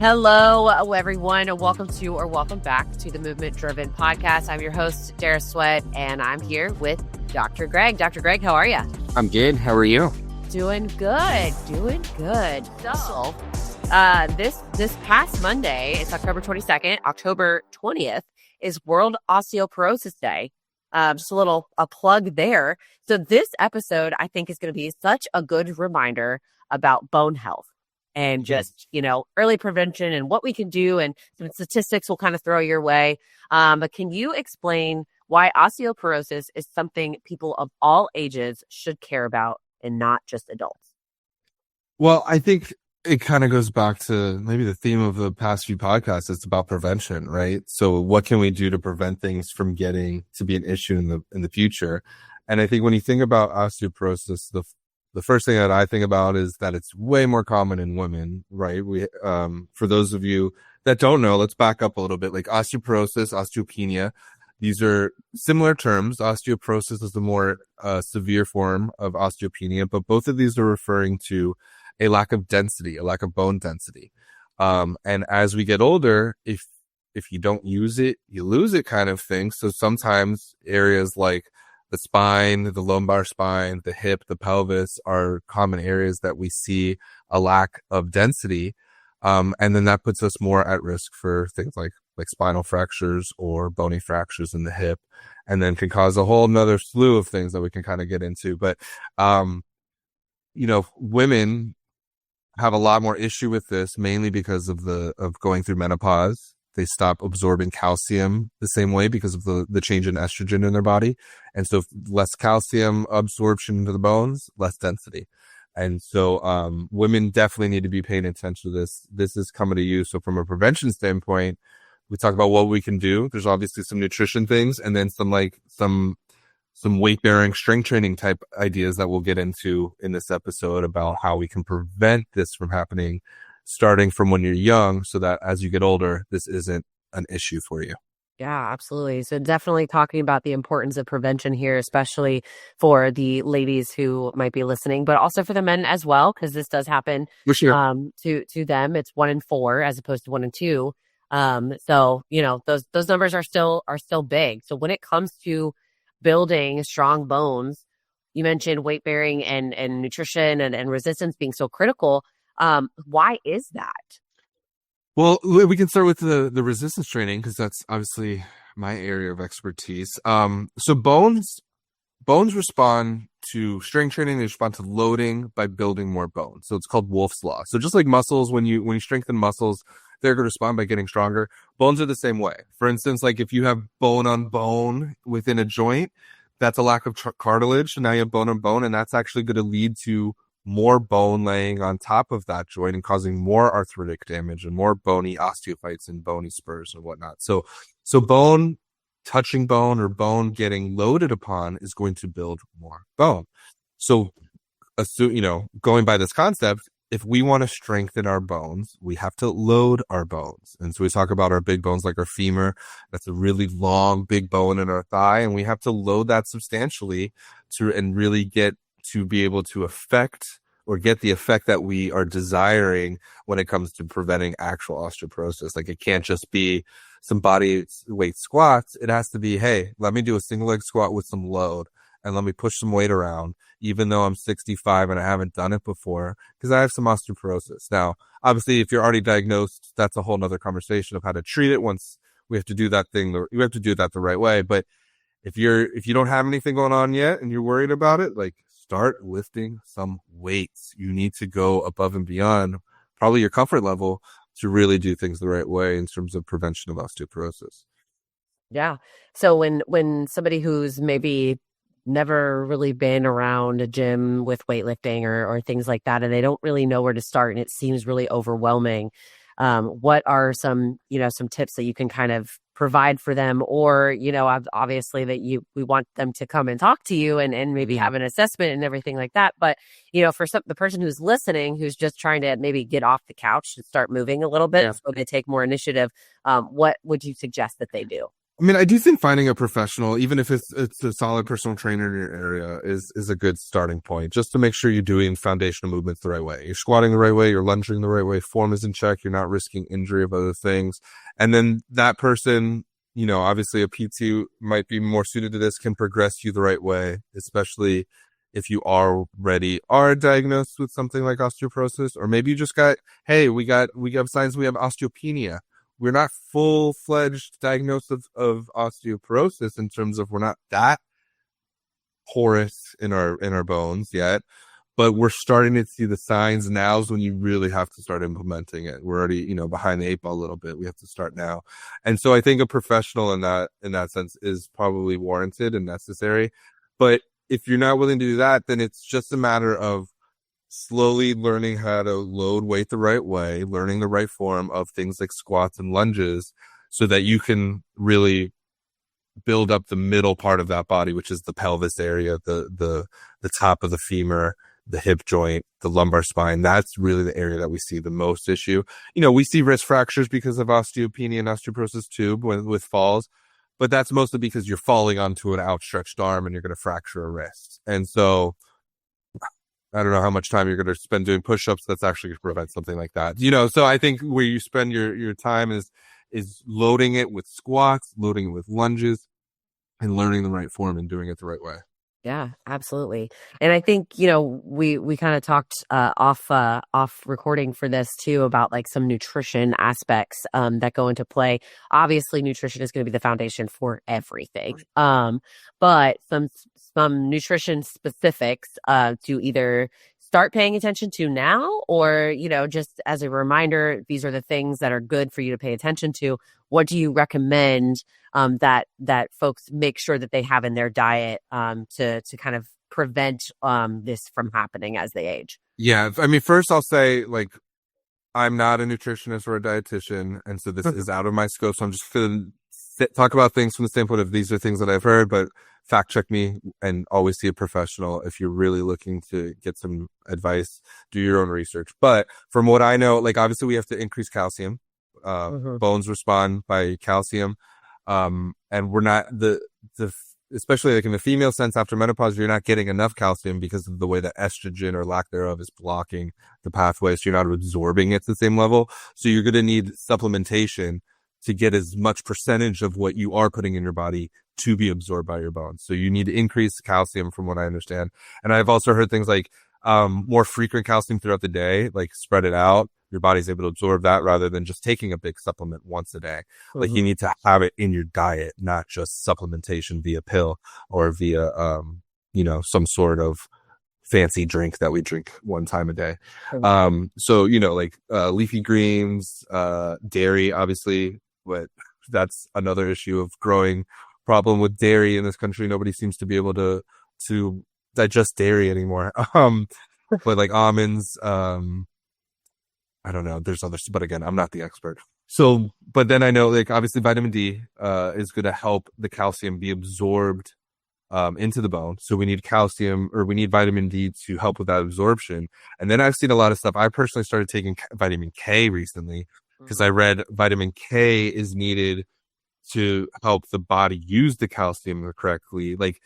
Hello, everyone, and welcome back to the Movement Driven Podcast. I'm your host, Dara Sweat, and I'm here with Dr. Greg. Dr. Greg, how are you? I'm good. How are you? Doing good. So, this past Monday, it's October 22nd, October 20th is World Osteoporosis Day. Just a plug there. So this episode, I think, is going to be such a good reminder about bone health. And just, early prevention and what we can do, and some statistics will kind of throw your way. But can you explain why osteoporosis is something people of all ages should care about and not just adults? Well, I think it kind of goes back to maybe the theme of the past few podcasts. It's about prevention, right? So what can we do to prevent things from getting to be an issue in the future? And I think when you think about osteoporosis, the first thing that I think about is that it's way more common in women, right? For those of you that don't know, let's back up a little bit. Like osteoporosis, osteopenia, these are similar terms. Osteoporosis is the more severe form of osteopenia, but both of these are referring to a lack of density, a lack of bone density. And as we get older, if you don't use it, you lose it kind of thing. So sometimes areas like the spine, the lumbar spine, the hip, the pelvis are common areas that we see a lack of density. And then that puts us more at risk for things like spinal fractures or bony fractures in the hip, and then can cause a whole nother slew of things that we can kind of get into. But, women have a lot more issue with this, mainly because of going through menopause. They stop absorbing calcium the same way because of the change in estrogen in their body. And so less calcium absorption into the bones, less density. And so women definitely need to be paying attention to this. This is coming to you. So from a prevention standpoint, we talk about what we can do. There's obviously some nutrition things, and then some weight bearing, strength training type ideas that we'll get into in this episode about how we can prevent this from happening starting from when you're young, so that as you get older, this isn't an issue for you. Yeah, absolutely. So definitely talking about the importance of prevention here, especially for the ladies who might be listening, but also for the men as well, because this does happen to them. It's 1 in 4 as opposed to 1 in 2. So those numbers are still big. So when it comes to building strong bones, you mentioned weight bearing and nutrition and resistance being so critical. Why is that? Well, we can start with the resistance training, because that's obviously my area of expertise. So bones respond to strength training. They respond to loading by building more bones. So it's called Wolff's Law. So just like muscles, when you strengthen muscles, they're going to respond by getting stronger. Bones are the same way. For instance, like if you have bone on bone within a joint, that's a lack of cartilage. So now you have bone on bone, and that's actually going to lead to more bone laying on top of that joint and causing more arthritic damage and more bony osteophytes and bony spurs and whatnot. So bone touching bone or bone getting loaded upon is going to build more bone. So, going by this concept, if we want to strengthen our bones, we have to load our bones. And so we talk about our big bones like our femur. That's a really long, big bone in our thigh. And we have to load that substantially and really get to be able to affect or get the effect that we are desiring when it comes to preventing actual osteoporosis. Like, it can't just be some body weight squats. It has to be, hey, let me do a single leg squat with some load and let me push some weight around, even though I'm 65 and I haven't done it before, because I have some osteoporosis. Now, obviously, if you're already diagnosed, that's a whole nother conversation of how to treat it. Once we have to do that we have to do that the right way. But if you don't have anything going on yet and you're worried about it, like, start lifting some weights. You need to go above and beyond probably your comfort level to really do things the right way in terms of prevention of osteoporosis. Yeah. So when somebody who's maybe never really been around a gym with weightlifting or things like that, and they don't really know where to start, and it seems really overwhelming, what are some tips that you can kind of provide for them? Or, obviously that we want them to come and talk to you and maybe have an assessment and everything like that. But, for the person who's listening, who's just trying to maybe get off the couch and start moving a little bit, so they take more initiative, what would you suggest that they do? I mean, I do think finding a professional, even if it's a solid personal trainer in your area, is a good starting point. Just to make sure you're doing foundational movements the right way. You're squatting the right way, you're lunging the right way, form is in check, you're not risking injury of other things. And then that person, obviously a PT might be more suited to this, can progress you the right way, especially if you are diagnosed with something like osteoporosis, or maybe you just hey, we have signs we have osteopenia. We're not full-fledged diagnosis of osteoporosis in terms of we're not that porous in our bones yet, but we're starting to see the signs. Now is when you really have to start implementing it. We're already, behind the eight ball a little bit. We have to start now. And so I think a professional in that sense is probably warranted and necessary. But if you're not willing to do that, then it's just a matter of slowly learning how to load weight the right way, learning the right form of things like squats and lunges so that you can really build up the middle part of that body, which is the pelvis area, the top of the femur, the hip joint, the lumbar spine. That's really the area that we see the most issue. We see wrist fractures because of osteopenia and osteoporosis too with falls, but that's mostly because you're falling onto an outstretched arm and you're going to fracture a wrist. And so I don't know how much time you're going to spend doing push-ups that's actually going to prevent something like that. So I think where you spend your time is loading it with squats, loading it with lunges, and learning the right form and doing it the right way. Yeah, absolutely. And I think, we kind of talked off recording for this too about like some nutrition aspects that go into play. Obviously, nutrition is going to be the foundation for everything. But some nutrition specifics to either start paying attention to now, or, just as a reminder, these are the things that are good for you to pay attention to. What do you recommend that folks make sure that they have in their diet to kind of prevent this from happening as they age? Yeah, I mean, first I'll say, like, I'm not a nutritionist or a dietitian, and so this is out of my scope. So I'm just going to talk about things from the standpoint of these are things that I've heard, but fact check me and always see a professional if you're really looking to get some advice. Do your own research. But from what I know, like, obviously we have to increase calcium. Bones respond by calcium. And we're not especially like in the female sense after menopause, you're not getting enough calcium because of the way that estrogen or lack thereof is blocking the pathway. So you're not absorbing it to the same level. So you're going to need supplementation to get as much percentage of what you are putting in your body to be absorbed by your bones. So you need to increase calcium from what I understand. And I've also heard things like, more frequent calcium throughout the day, like spread it out. Your body's able to absorb that rather than just taking a big supplement once a day. Like you need to have it in your diet, not just supplementation via pill or via, some sort of fancy drink that we drink one time a day. So, leafy greens, dairy, obviously, but that's another issue of growing problem with dairy in this country. Nobody seems to be able to digest dairy anymore. But like almonds, I don't know. There's others, but again, I'm not the expert. So, but then I know, like, obviously vitamin D, is going to help the calcium be absorbed, into the bone. So we need calcium, or we need vitamin D to help with that absorption. And then I've seen a lot of stuff. I personally started taking vitamin K recently because I read vitamin K is needed to help the body use the calcium correctly. Like,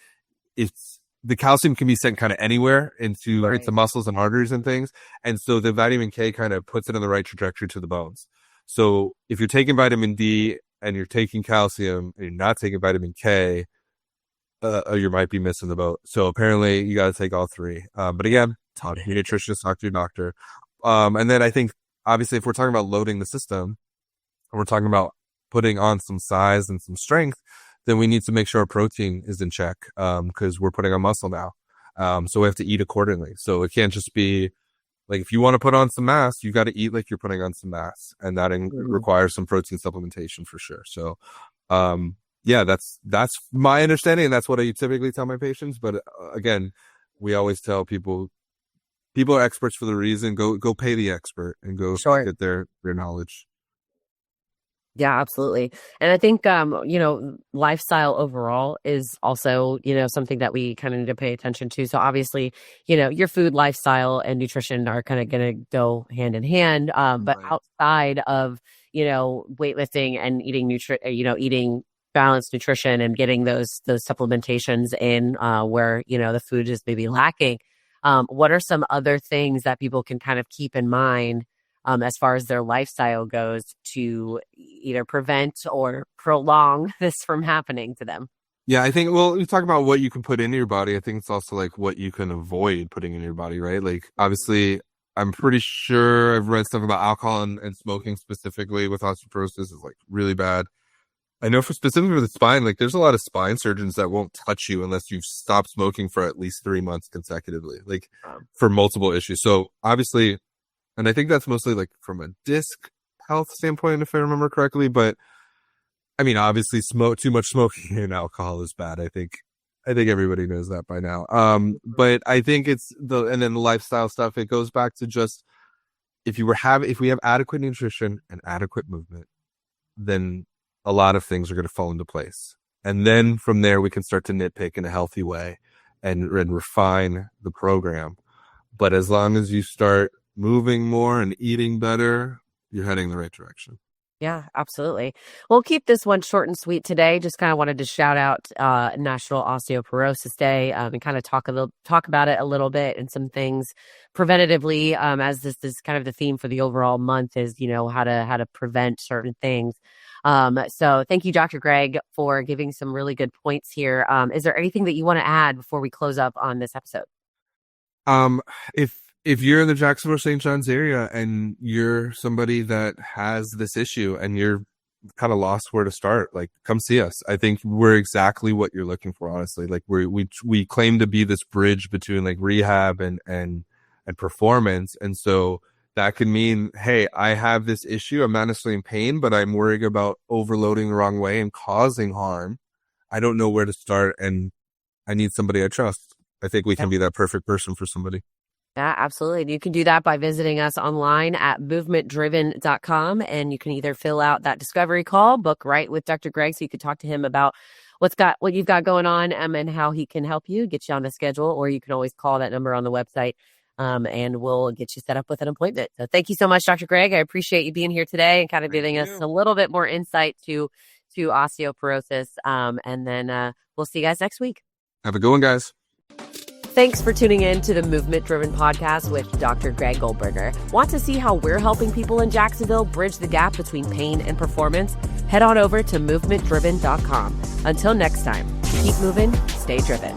the calcium can be sent kind of anywhere into the muscles and arteries and things. And so the vitamin K kind of puts it in the right trajectory to the bones. So if you're taking vitamin D and you're taking calcium and you're not taking vitamin K, you might be missing the boat. So apparently you got to take all three. But again, talk to your nutritionist, talk to your doctor. And then I think, obviously, if we're talking about loading the system and we're talking about putting on some size and some strength, then we need to make sure our protein is in check, because we're putting on muscle now. So we have to eat accordingly. So it can't just be like, if you want to put on some mass, you got to eat like you're putting on some mass, and that requires some protein supplementation for sure. So, yeah, that's my understanding, and that's what I typically tell my patients. But again, we always tell people are experts for the reason. Go pay the expert and go get their knowledge. Yeah, absolutely. And I think, lifestyle overall is also, something that we kind of need to pay attention to. So obviously, your food, lifestyle, and nutrition are kind of going to go hand in hand. But outside of, weightlifting and eating balanced nutrition and getting those supplementations in where, the food is maybe lacking. What are some other things that people can kind of keep in mind as far as their lifestyle goes to either prevent or prolong this from happening to them? Yeah, I think, well, you talk about what you can put into your body. I think it's also like what you can avoid putting in your body, right? Like, obviously, I'm pretty sure I've read stuff about alcohol and smoking specifically with osteoporosis is like really bad. I know specifically for the spine, like there's a lot of spine surgeons that won't touch you unless you've stopped smoking for at least 3 months consecutively, like for multiple issues. So obviously, and I think that's mostly like from a disc health standpoint, if I remember correctly. But I mean, obviously, too much smoking and alcohol is bad. I think everybody knows that by now. But I think and then the lifestyle stuff. It goes back to just if we have adequate nutrition and adequate movement, then a lot of things are going to fall into place. And then from there, we can start to nitpick in a healthy way and refine the program. But as long as you start moving more and eating better, you're heading in the right direction. Yeah, absolutely. We'll keep this one short and sweet today. Just kind of wanted to shout out National Osteoporosis Day and kind of talk about it a little bit and some things preventatively, as this is kind of the theme for the overall month is, how to prevent certain things. So thank you, Dr. Greg, for giving some really good points here. Is there anything that you want to add before we close up on this episode? If you're in the Jacksonville St. John's area and you're somebody that has this issue and you're kind of lost where to start, like come see us. I think we're exactly what you're looking for, honestly. Like we claim to be this bridge between like rehab and performance. And so that could mean, hey, I have this issue. I'm not necessarily in pain, but I'm worried about overloading the wrong way and causing harm. I don't know where to start and I need somebody I trust. I think we can be that perfect person for somebody. Yeah, absolutely. You can do that by visiting us online at movementdriven.com. And you can either fill out that discovery call, book right with Dr. Greg, so you could talk to him about what you've got going on and how he can help you, get you on the schedule, or you can always call that number on the website and we'll get you set up with an appointment. So thank you so much, Dr. Greg. I appreciate you being here today and kind of giving us a little bit more insight to osteoporosis. And then we'll see you guys next week. Have a good one, guys. Thanks for tuning in to the Movement Driven podcast with Dr. Greg Goldberger. Want to see how we're helping people in Jacksonville bridge the gap between pain and performance? Head on over to movementdriven.com. Until next time, keep moving, stay driven.